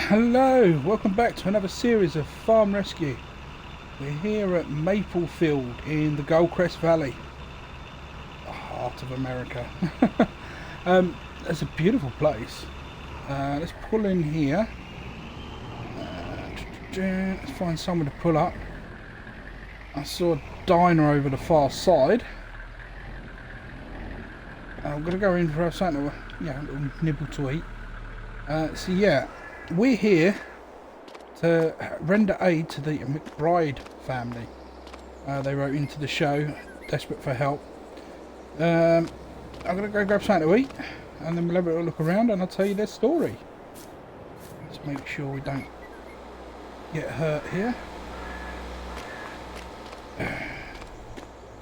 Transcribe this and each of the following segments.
Hello, welcome back to another series of Farm Rescue. We're here at Maplefield in the Crest Valley, the heart of America. It's a beautiful place. Let's pull in here. Let's find somewhere to pull up. I saw a diner over the far side. I'm going to go in for something, a little nibble to eat. So yeah, we're here to render aid to the McBride family. They wrote into the show, desperate for help. I'm going to go grab something to eat, and then we'll have a look around and I'll tell you their story. Let's make sure we don't get hurt here.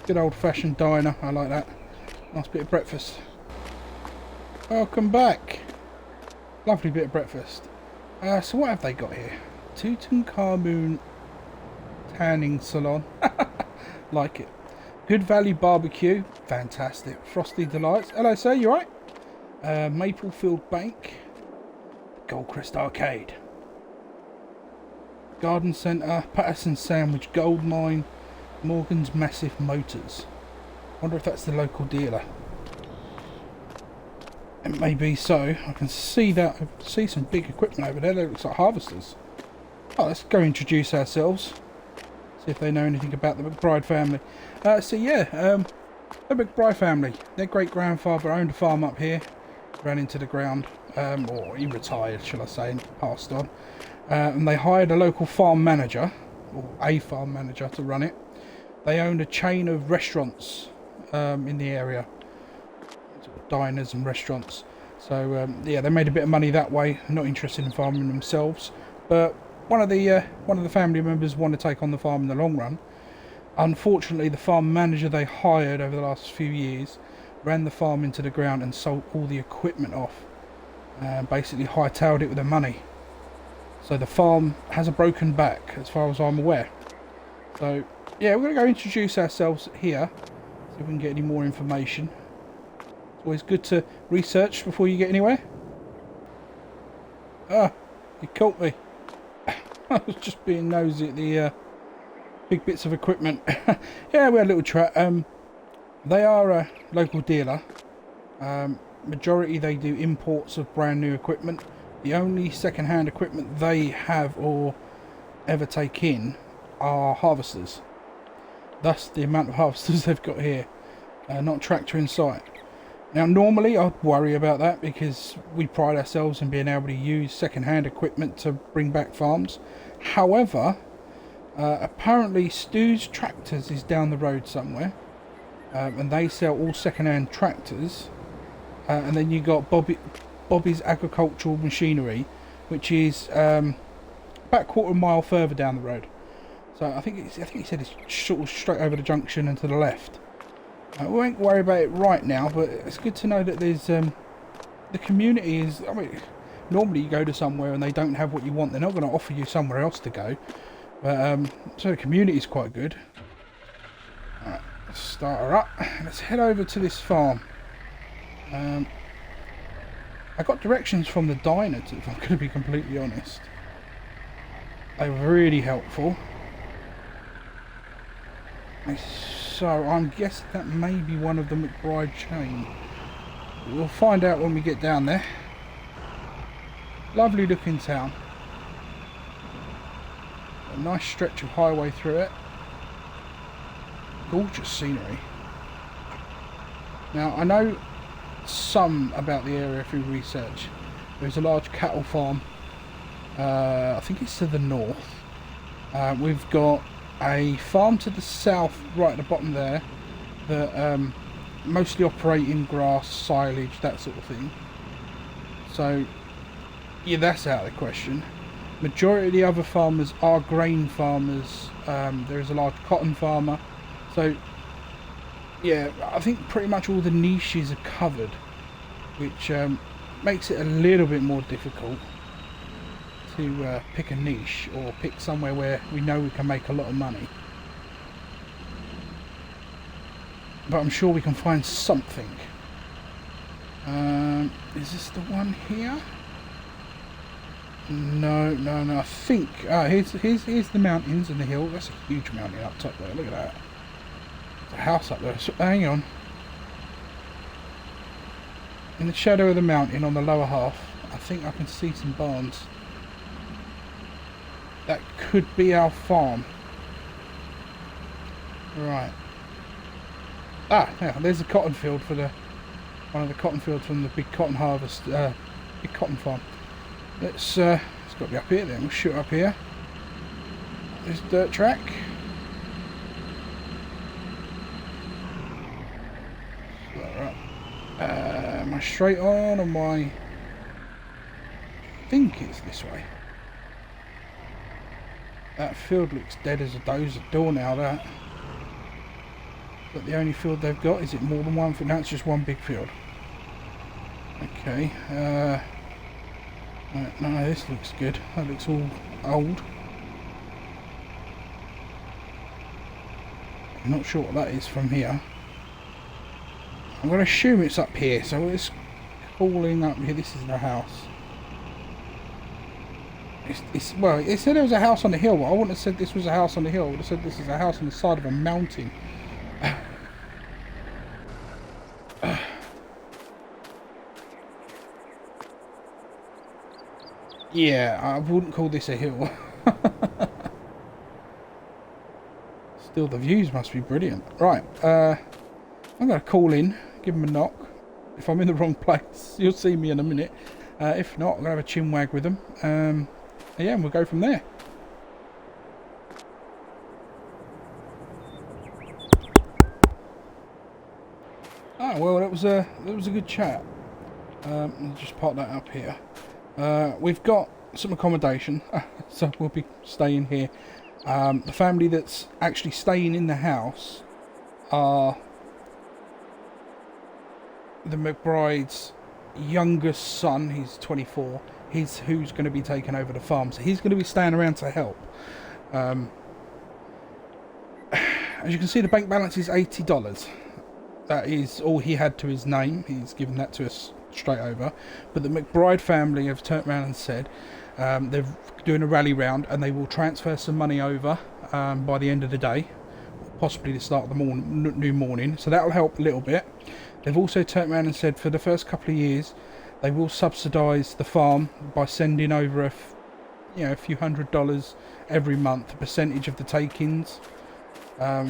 Good old-fashioned diner, I like that. Nice bit of breakfast. Welcome back. Lovely bit of breakfast. So what have they got here? Tutankhamun tanning salon. Like it. Good Value barbecue. Fantastic. Frosty delights. Hello sir, you alright? Maplefield Bank. Crest Arcade. Garden Centre. Patterson Sandwich Gold Mine. Morgan's Massive Motors. Wonder if that's the local dealer. It may be so. I can see that. I see some big equipment over there. That looks like harvesters. Oh, let's go introduce ourselves. See if they know anything about the McBride family. So yeah, the McBride family. Their great grandfather owned a farm up here. Ran into the ground, or he retired, shall I say, and passed on. And they hired a local farm manager, or a farm manager, to run it. They owned a chain of restaurants in the area. Diners and restaurants, so yeah, they made a bit of money that way. Not interested in farming themselves, but one of the family members wanted to take on the farm in the long run. Unfortunately, the farm manager they hired over the last few years ran the farm into the ground and sold all the equipment off, basically hightailed it with the money. So the farm has a broken back as far as I'm aware. So yeah, we're going to go introduce ourselves here, see if we can get any more information. Always good to research before you get anywhere. Ah, you caught me. I was just being nosy at the big bits of equipment. Yeah, we had a little chat. They are a local dealer. Majority they do imports of brand new equipment. The only second-hand equipment they have or ever take in are harvesters. Thus the amount of harvesters they've got here. Not a tractor in sight. Now normally I'd worry about that because we pride ourselves in being able to use second-hand equipment to bring back farms. However, apparently Stu's Tractors is down the road somewhere, and they sell all second-hand tractors. And then you got Bobby's Agricultural Machinery, which is about a quarter mile further down the road. So I think he said it's sort of straight over the junction and to the left. We won't worry about it right now, but it's good to know that there's the community is. I mean, normally you go to somewhere and they don't have what you want, they're not going to offer you somewhere else to go. But so the community is quite good. Alright, let's start her up. Let's head over to this farm. I got directions from the diner, if I'm going to be completely honest. They were really helpful. So I'm guessing that may be one of the McBride chain. We'll find out when we get down there. Lovely looking town. A nice stretch of highway through it. Gorgeous scenery. Now I know some about the area through research. There's a large cattle farm. I think it's to the north. We've got a farm to the south, right at the bottom there, that mostly operate in grass, silage, that sort of thing. So yeah, that's out of the question. Majority of the other farmers are grain farmers. There is a large cotton farmer. So yeah, I think pretty much all the niches are covered, which makes it a little bit more difficult to pick a niche or pick somewhere where we know we can make a lot of money. But I'm sure we can find something. Is this the one here? No, no, no. I think here's the mountains and the hill. That's a huge mountain up top there. Look at that. There's a house up there. So, hang on. In the shadow of the mountain on the lower half, I think I can see some barns. That could be our farm. Right. Ah, yeah, there's a cotton field for one of the cotton fields from the big cotton harvest, big cotton farm. It's got to be up here then. We'll shoot up here. This dirt track. Right. Am I straight on or am I? I think it's this way. That field looks dead as a door now, that. But the only field they've got, is it more than one field? No, it's just one big field. Okay. No, this looks good. That looks all old. I'm not sure what that is from here. I'm going to assume it's up here. So it's calling up here. This is the house. Well, it said there was a house on the hill. But I wouldn't have said this was a house on the hill. I would have said this is a house on the side of a mountain. Yeah, I wouldn't call this a hill. Still, the views must be brilliant. Right, I'm going to call in, give him a knock. If I'm in the wrong place, you'll see me in a minute. If not, I'm going to have a chin wag with them. Yeah, and we'll go from there. Ah, well, it was a good chat. I'll just park that up here. We've got some accommodation, so we'll be staying here. The family that's actually staying in the house are the McBride's youngest son. He's 24. He's who's going to be taking over the farm, so he's going to be staying around to help. As you can see, the bank balance is $80. That is all he had to his name. He's given that to us straight over. But the McBride family have turned around and said they're doing a rally round and they will transfer some money over by the end of the day, possibly the start of the new morning. So that'll help a little bit. They've also turned around and said for the first couple of years they will subsidise the farm by sending over a few $100s every month, a percentage of the take-ins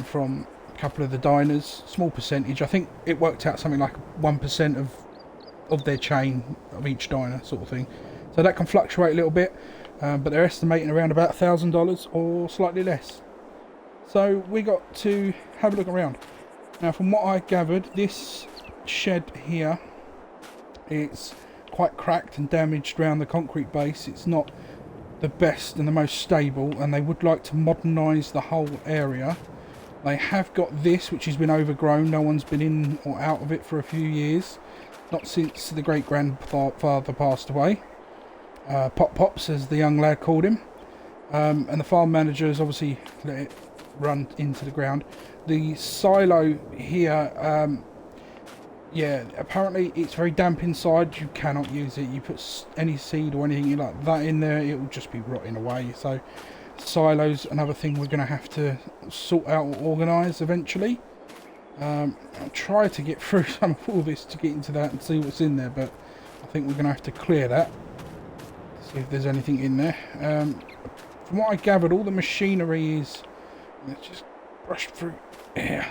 from a couple of the diners, small percentage. I think it worked out something like 1% of their chain of each diner, sort of thing. So that can fluctuate a little bit, but they're estimating around about $1,000 or slightly less. So we got to have a look around. Now, from what I gathered, this shed here, it's quite cracked and damaged around the concrete base. It's not the best and the most stable, and they would like to modernise the whole area. They have got this, which has been overgrown. No one's been in or out of it for a few years, not since the great grandfather passed away. Pops, as the young lad called him, and the farm manager has obviously let it run into the ground. The silo here, yeah, apparently it's very damp inside. You cannot use it. You put any seed or anything like that in there, it will just be rotting away. So silos, another thing we're going to have to sort out or organise eventually. I'll try to get through some of all this to get into that and see what's in there, but I think we're going to have to clear that, see if there's anything in there. From what I gathered, all the machinery is... Let's just brush through here.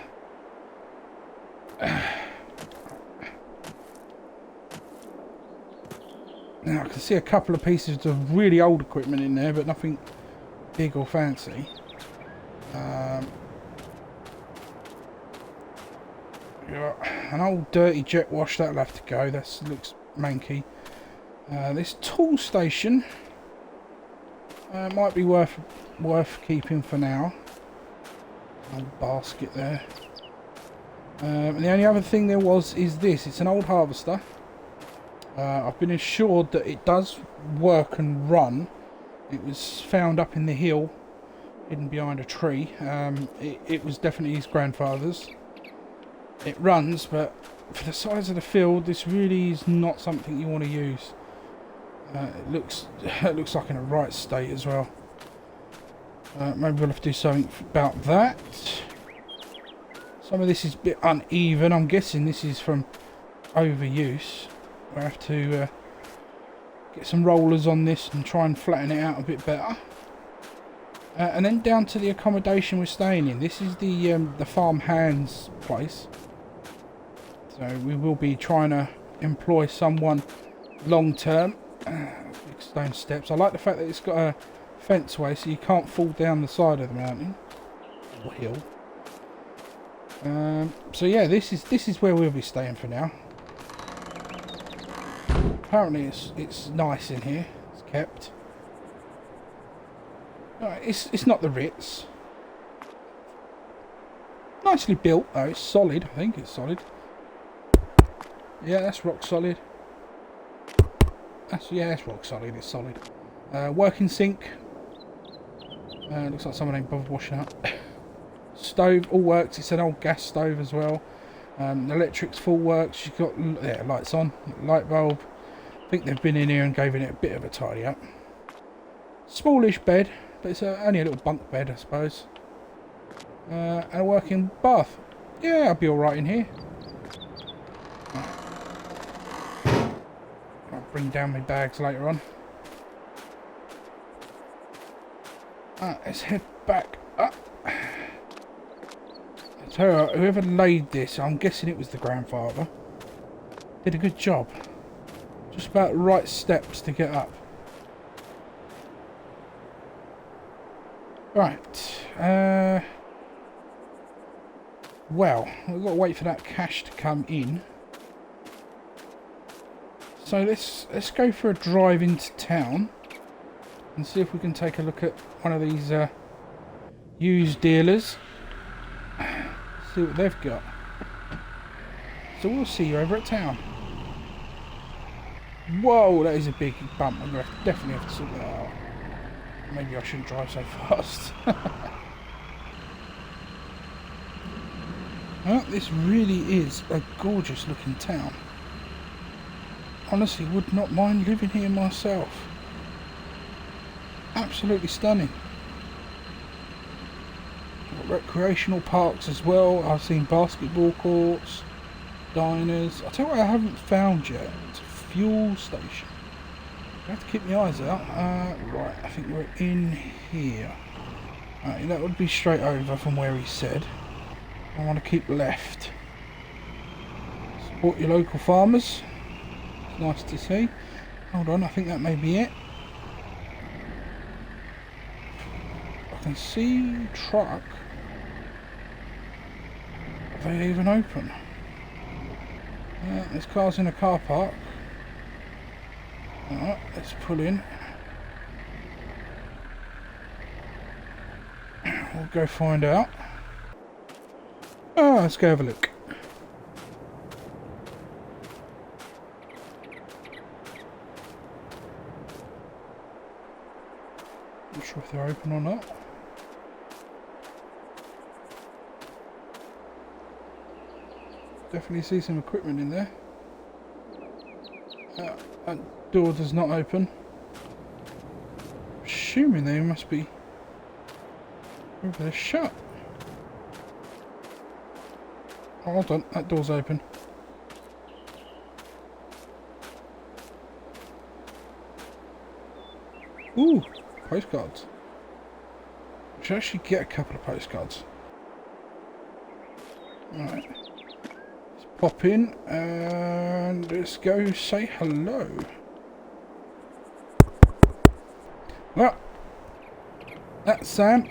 Now I can see a couple of pieces of really old equipment in there, but nothing big or fancy. Got an old dirty jet wash, that'll have to go. That looks manky. This tool station might be worth keeping for now. Old basket there. And the only other thing there is this. It's an old harvester. I've been assured that it does work and run. It was found up in the hill, hidden behind a tree. It was definitely his grandfather's. It runs, but for the size of the field, this really is not something you want to use. It looks it looks like in a right state as well. Maybe we'll have to do something about that. Some of this is a bit uneven. I'm guessing this is from overuse. We'll have to get some rollers on this and try and flatten it out a bit better. And then down to the accommodation we're staying in. This is the farm hands place. So we will be trying to employ someone long term. Big stone steps. I like the fact that it's got a fence way so you can't fall down the side of the mountain or hill. So yeah, this is where we'll be staying for now. Apparently it's nice in here. It's kept. It's not the Ritz. Nicely built though. It's solid. I think it's solid. Yeah, that's rock solid. It's rock solid. It's solid. Working sink. Looks like someone ain't bothered washing up. Stove all works. It's an old gas stove as well. The electric's full works. You've got lights on. Light bulb. I think they've been in here and given it a bit of a tidy up. Smallish bed, but it's only a little bunk bed, I suppose. And a working bath. Yeah, I'll be alright in here. I'll bring down my bags later on. Let's head back up. I tell you what, whoever laid this, I'm guessing it was the grandfather, did a good job. Just about the right steps to get up. Right. Well, we've got to wait for that cash to come in. So let's go for a drive into town and see if we can take a look at one of these used dealers. See what they've got. So we'll see you over at town. Whoa, that is a big bump. I'm going to definitely have to sort that out. Maybe I shouldn't drive so fast. Well, this really is a gorgeous looking town. Honestly, would not mind living here myself. Absolutely stunning. Got recreational parks as well. I've seen basketball courts, diners. I'll tell you what I haven't found yet. It's a fuel station. I have to keep my eyes out. Right, I think we're in here. That would be straight over from where he said. I want to keep left. Support your local farmers. It's nice to see. Hold on, I think that may be it. I can see truck. Are they even open? There's cars in a car park. Alright, let's pull in. We'll go find out. Oh, let's go have a look. Not sure if they're open or not. Definitely see some equipment in there. That door does not open. Assuming they must be over there shut. Oh, hold on, that door's open. Ooh, postcards. I should actually get a couple of postcards. Alright. Let's pop in and let's go say hello. Well, that's Sam.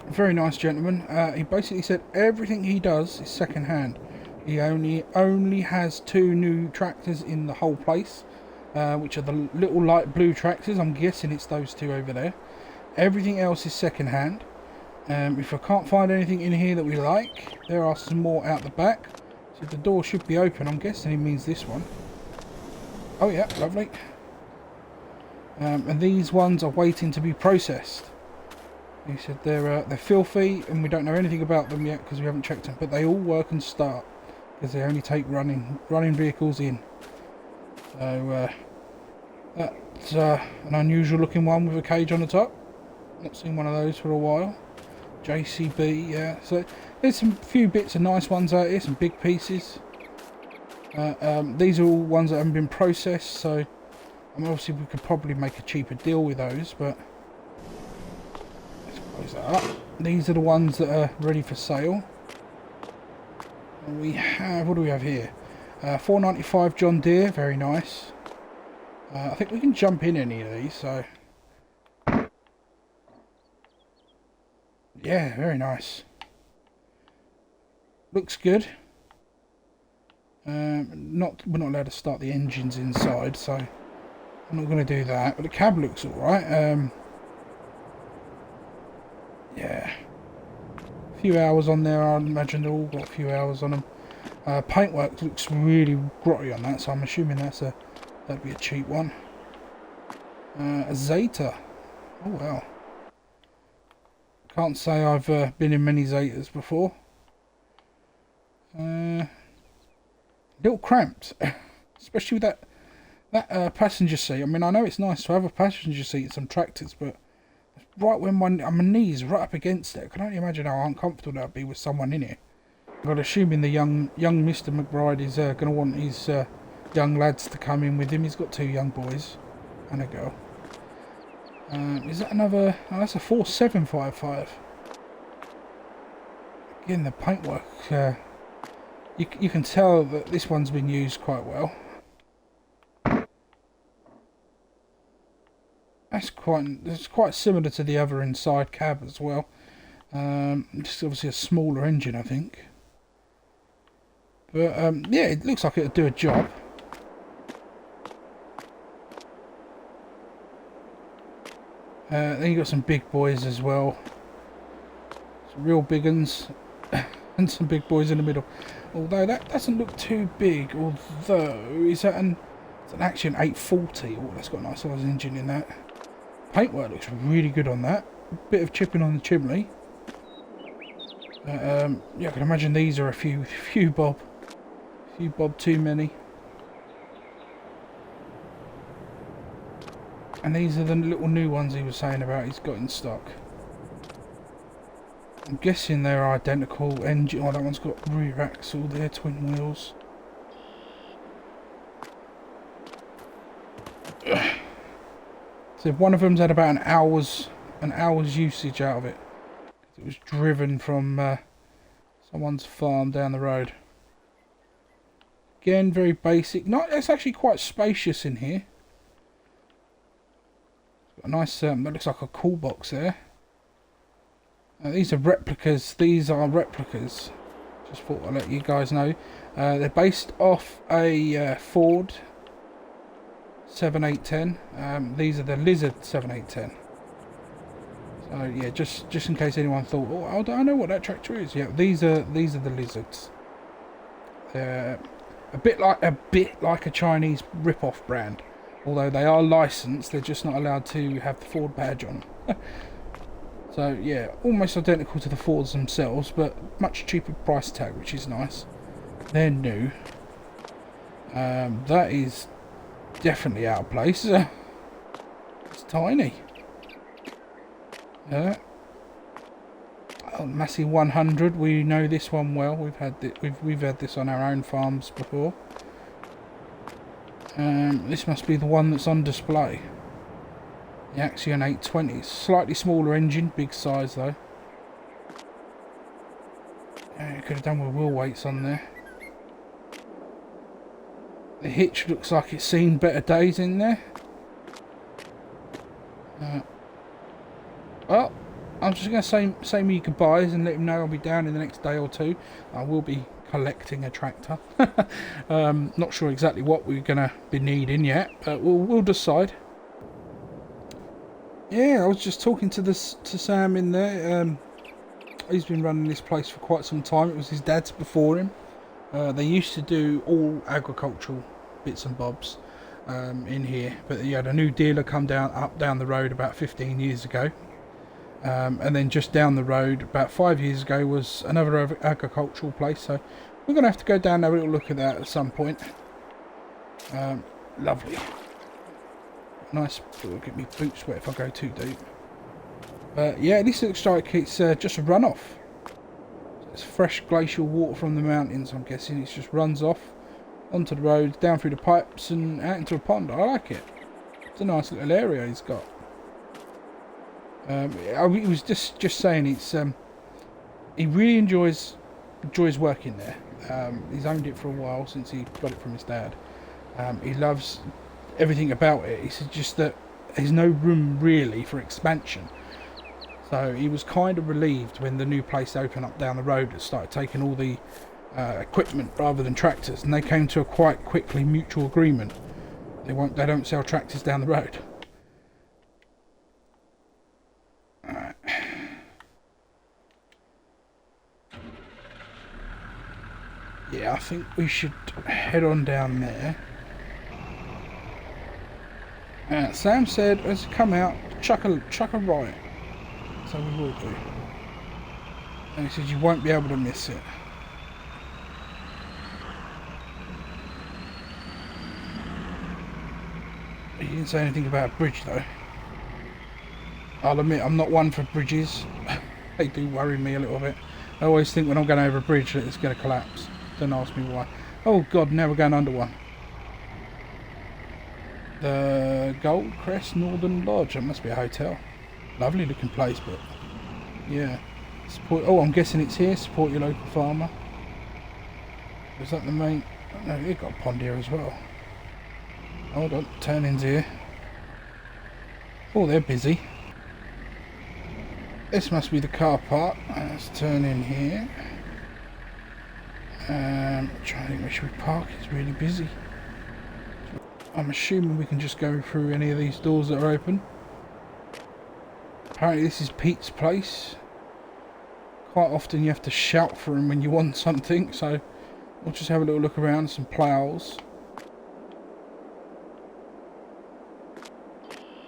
Very nice gentleman. He basically said everything he does is second hand. He only has 2 new tractors in the whole place, which are the little light blue tractors. I'm guessing it's those 2 over there. Everything else is second hand. If I can't find anything in here that we like, there are some more out the back. So the door should be open. I'm guessing he means this one. Oh yeah, lovely. And these ones are waiting to be processed. He said they're filthy and we don't know anything about them yet because we haven't checked them, but they all work and start because they only take running vehicles in. So That's an unusual looking one with a cage on the top. Not seen one of those for a while. JCB, yeah. So there's some few bits of nice ones out here, some big pieces. These are all ones that haven't been processed, so obviously we could probably make a cheaper deal with those, but let's close that up. These are the ones that are ready for sale. We have, what do we have here? 495 John Deere, very nice. I think we can jump in any of these, so yeah, very nice. Looks good. We're not allowed to start the engines inside, so I'm not going to do that. But the cab looks alright. Yeah, a few hours on there. I imagine they've all got a few hours on them. Paintwork looks really grotty on that, so I'm assuming that'd be a cheap one. A Zeta. Oh wow. Can't say I've been in many Zetas before. Little cramped, especially with that passenger seat. I mean, I know it's nice to have a passenger seat in some tractors, but right when my knees right up against it, I can only imagine how uncomfortable that would be with someone in it. But assuming the young Mr McBride is going to want his young lads to come in with him. He's got 2 young boys and a girl. Is that another? Oh, that's a 4755. Again, the paintwork. You can tell that this one's been used quite well. That's quite similar to the other inside cab as well. Just obviously a smaller engine, I think. But yeah, it looks like it'll do a job. Then you got some big boys as well. Some real big uns and some big boys in the middle. Although that doesn't look too big. Although it's an Action 840. Oh, that's got a nice size engine in that. Paintwork looks really good on that. Bit of chipping on the chimney. Yeah, I can imagine these are a few bob too many. And these are the little new ones he was saying about he's got in stock. I'm guessing they're identical engine. Oh, that one's got rear axle there, twin wheels. So one of them's had about an hour's usage out of it. It was driven from someone's farm down the road. Again, very basic. It's actually quite spacious in here. Got a nice, that looks like a cool box there. These are replicas. Just thought I'd let you guys know. They're based off a Ford 7810. These are the Lizard 7810. So yeah, just in case anyone thought, oh, I don't know what that tractor is. Yeah, these are the Lizards. They're a bit like a Chinese rip-off brand. Although they are licensed, they're just not allowed to have the Ford badge on them. So yeah, almost identical to the Fords themselves, but much cheaper price tag, which is nice. They're new. That is definitely out of place. It's tiny. Oh, Massey 100. We know this one well. We've had this on our own farms before. This must be the one that's on display. The Axion 820. Slightly smaller engine, big size though. You could have done with wheel weights on there. The hitch looks like it's seen better days in there. Well, I'm just going to say me goodbyes and let him know I'll be down in the next day or two. I will be collecting a tractor. Not sure exactly what we're going to be needing yet, but we'll decide. Yeah, I was just talking to Sam in there. He's been running this place for quite some time. It was his dad's before him. They used to do all agricultural bits and bobs in here, but he had a new dealer come down the road about 15 years ago. And then just down the road about 5 years ago was another agricultural place, so we're going to have to go down and have a little look at that at some point. Lovely. Nice, it'll get me boots wet if I go too deep. But yeah, this looks like it's just a runoff. It's fresh glacial water from the mountains, I'm guessing. It just runs off onto the road, down through the pipes and out into a pond. I like it. It's a nice little area he's got. I was just saying, it's he really enjoys working there. He's owned it for a while, since he got it from his dad. He loves everything about it. It's just that there's no room really for expansion. So he was kind of relieved when the new place opened up down the road that started taking all the equipment rather than tractors, and they came to a quite quickly mutual agreement. They don't sell tractors down the road. Alright. Yeah, I think we should head on down there. Sam said, as you come out, chuck a right. So we will do. And he said you won't be able to miss it. He didn't say anything about a bridge though. I'll admit I'm not one for bridges. They do worry me a little bit. I always think when I'm going over a bridge that it's going to collapse. Don't ask me why. Oh god, now we're going under one. The Gold Crest Northern Lodge. That must be a hotel. Lovely looking place, but yeah. Support. Oh, I'm guessing it's here. Support your local farmer. Is that the main? No, they've got a pond here as well. Hold on, turn-ins here. Oh, they're busy. This must be the car park. Let's turn in here. I'm trying to think where should we park. It's really busy. I'm assuming we can just go through any of these doors that are open. Apparently this is Pete's place. Quite often you have to shout for him when you want something, so we'll just have a little look around. Some ploughs.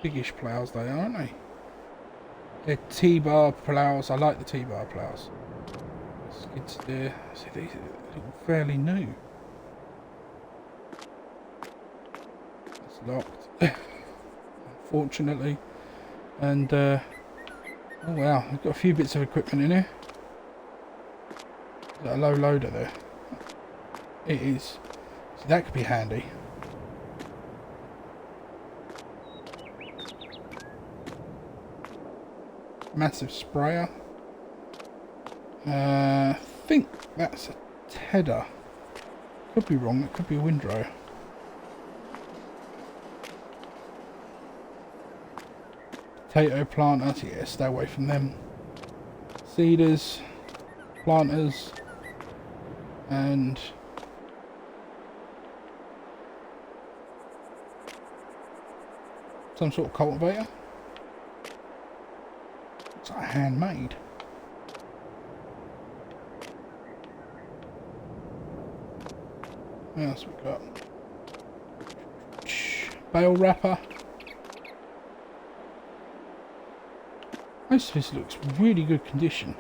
Biggish ploughs they are, aren't they? They're T-bar ploughs. I like the T-bar ploughs. Skids there. See, these look fairly new. It's locked, unfortunately. And oh wow, we've got a few bits of equipment in here. Is that a low loader there? It is. So that could be handy. Massive sprayer. I think that's a tedder. Could be wrong, it could be a windrow. Potato planters, yeah, stay away from them. Seeders, planters, and some sort of cultivator. Looks like handmade. What else we got? Bale wrapper. Most of this looks really good condition.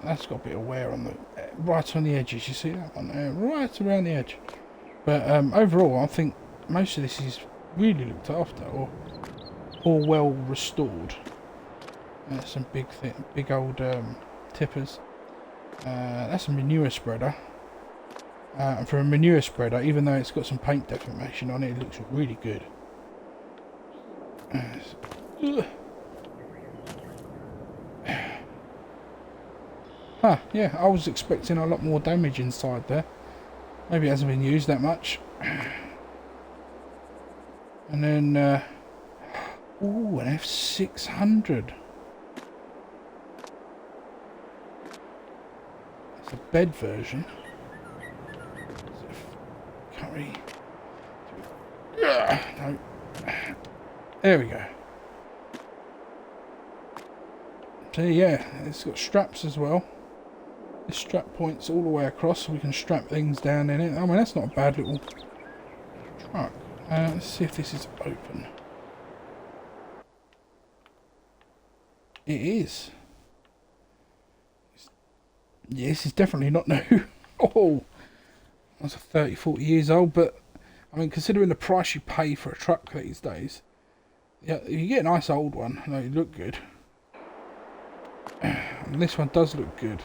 That's got a bit of wear on the right on the edges. You see that one there, right around the edge. But overall, I think most of this is really looked after or well restored. Some big old tippers. That's a manure spreader. And for a manure spreader, even though it's got some paint deformation on it, it looks really good. Huh, yeah, I was expecting a lot more damage inside there. Maybe it hasn't been used that much. And then, ooh, an F600. It's a bed version. Can't really... No. There we go. So yeah, it's got straps as well. This strap points all the way across so we can strap things down in it. I mean, that's not a bad little truck. Let's see if this is open. It is. Yeah, this is definitely not new. Oh, that's 30, 40 years old, but I mean, considering the price you pay for a truck these days, yeah, you get a nice old one, they look good. And this one does look good.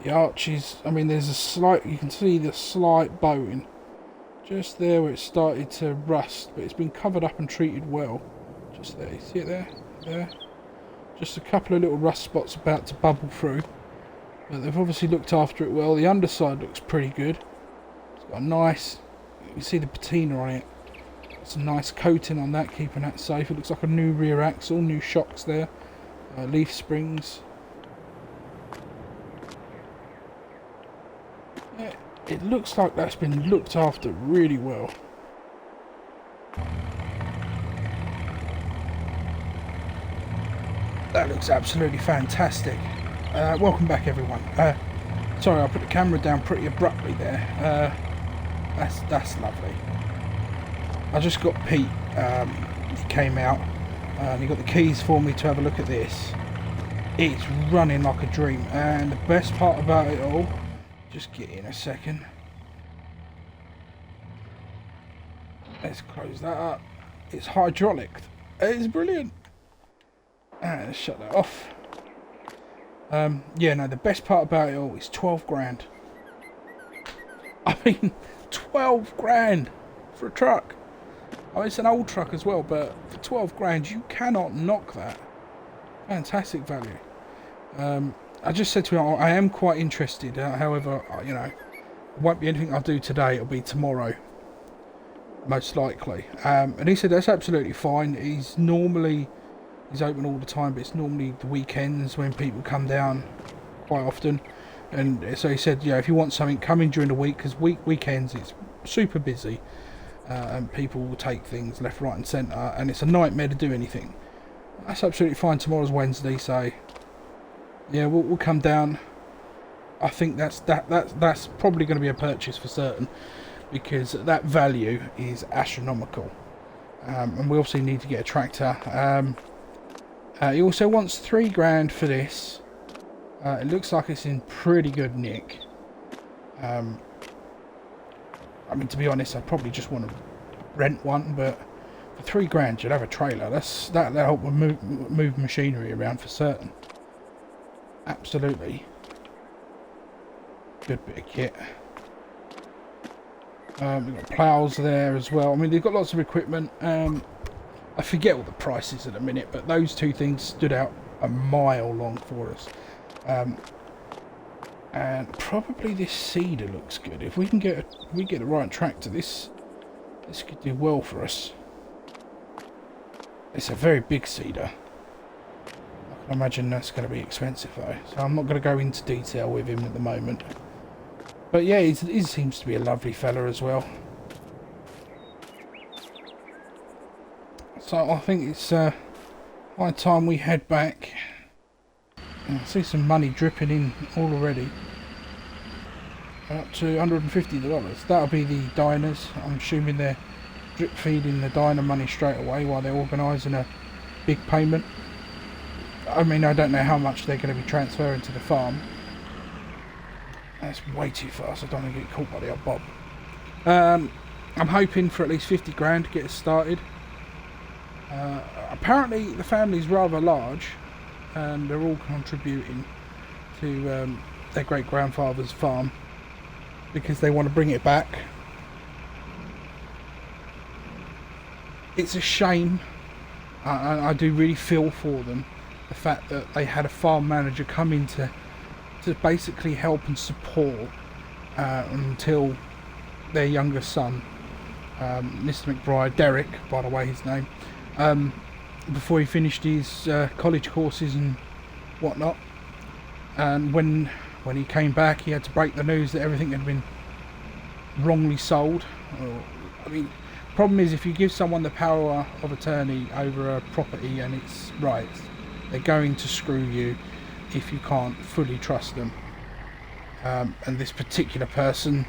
The arches, I mean, there's a slight, you can see the slight bowing just there where it started to rust, but it's been covered up and treated well. Just there, you see it there? There. Just a couple of little rust spots about to bubble through, but they've obviously looked after it well. The underside looks pretty good. It's got a nice, you see the patina on it. It's a nice coating on that, keeping that safe. It looks like a new rear axle, new shocks there, leaf springs. Yeah, it looks like that's been looked after really well. That looks absolutely fantastic. Welcome back, everyone. Sorry, I put the camera down pretty abruptly there. That's lovely. I just got Pete. He came out and he got the keys for me to have a look at this. It's running like a dream, and the best part about it all, just get in a second. Let's close that up. It's hydraulic. It's brilliant. And shut that off. Yeah, no, the best part about it all is 12 grand. I mean, 12 grand for a truck. Oh, it's an old truck as well, but for 12 grand, you cannot knock that. Fantastic value. I just said to him, I am quite interested. However, you know, it won't be anything I'll do today. It'll be tomorrow, most likely. And he said that's absolutely fine. He's open all the time, but it's normally the weekends when people come down quite often. And so he said, yeah, if you want something, come in during the week, because weekends it's super busy. And people will take things left, right and centre, and it's a nightmare to do anything. That's absolutely fine. Tomorrow's Wednesday, so yeah, we'll come down. I think that's probably going to be a purchase for certain, because that value is astronomical. And we obviously need to get a tractor. He also wants 3 grand for this. It looks like it's in pretty good nick. I mean, to be honest, I probably just want to rent one, but for 3 grand you'd have a trailer. That'll help move machinery around for certain. Absolutely. Good bit of kit. We've got ploughs there as well. I mean, they've got lots of equipment. I forget what the price is at a minute, but those two things stood out a mile long for us. And probably this seeder looks good. If we can get the right tractor, this could do well for us. It's a very big seeder. I can imagine that's going to be expensive though, so I'm not going to go into detail with him at the moment. But yeah, he seems to be a lovely fella as well. So I think it's high time we head back. I see some money dripping in already. Up to $150. That'll be the diners. I'm assuming they're drip feeding the diner money straight away while they're organising a big payment. I mean, I don't know how much they're going to be transferring to the farm. That's way too fast. I don't want to get caught by the old bob. I'm hoping for at least 50 grand to get us started. Apparently the family's rather large, and they're all contributing to their great-grandfather's farm because they want to bring it back. It's a shame. I do really feel for them, the fact that they had a farm manager come in to basically help and support until their youngest son, Mr McBride, Derek by the way his name, before he finished his college courses and whatnot. And when he came back, he had to break the news that everything had been wrongly sold. I mean, problem is, if you give someone the power of attorney over a property and it's right, they're going to screw you if you can't fully trust them. And this particular person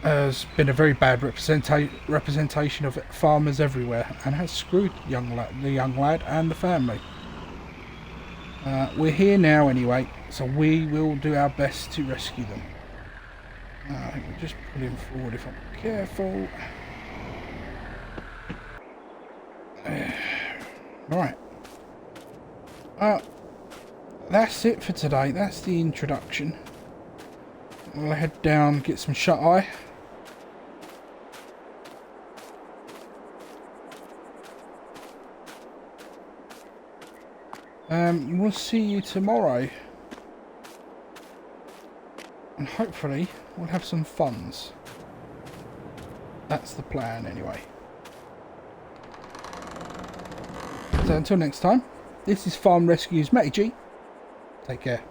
has been a very bad representation of farmers everywhere, and has screwed the young lad and the family. We're here now anyway, so we will do our best to rescue them. I think we're just pulling forward if I'm careful. Right. That's it for today. That's the introduction. I'll head down, get some shut-eye. We'll see you tomorrow. And hopefully we'll have some funds. That's the plan anyway. So until next time, this is Farm Rescues Matty G. Take care.